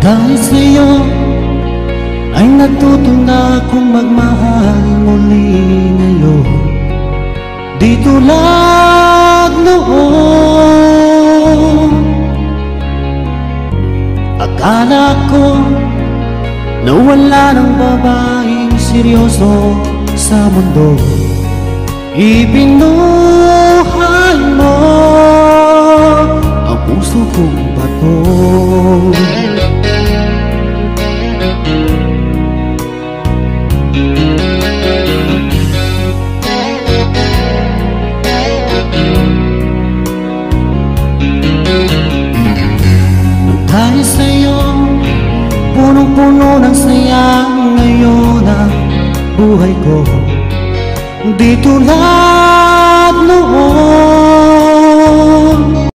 Dahil sa'yo ay natuto na akong magmahal muli ngayon. Di tulad noon, akala ko na wala ng babaeng seryoso sa mundo. Ibinuhay mo ang puso kong bato. Dahil sa'yo, punong-puno ng saya ngayon ang buhay ko. Di tulad